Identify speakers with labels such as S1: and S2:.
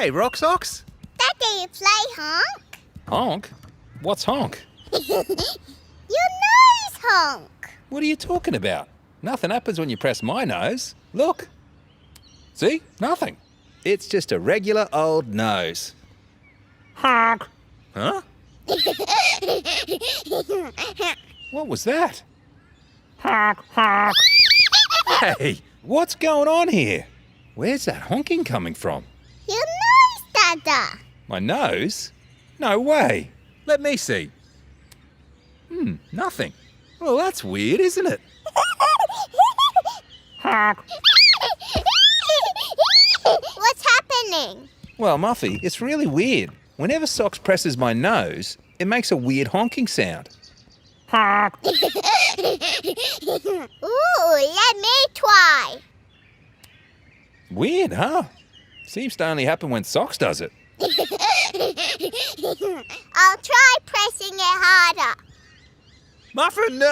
S1: Hey, Rock Socks.
S2: Daddy, play Honk.
S1: Honk? What's honk?
S2: Your nose, Honk.
S1: What are you talking about? Nothing happens when you press my nose. Look. See? Nothing. It's just a regular old nose. Honk. Huh? What was that? Honk, honk. Hey, what's going on here? Where's that honking coming from?
S2: Your nose, Dada.
S1: My nose? No way. Let me see. Nothing. Well, that's weird, isn't it? Honk.
S2: What's happening?
S1: Well, Muffy, it's really weird. Whenever Socks presses my nose, it makes a weird honking sound. Honk.
S2: Ooh, let me try.
S1: Weird, huh? Seems to only happen when Socks does it.
S2: I'll try pressing it harder.
S1: Muffin, no!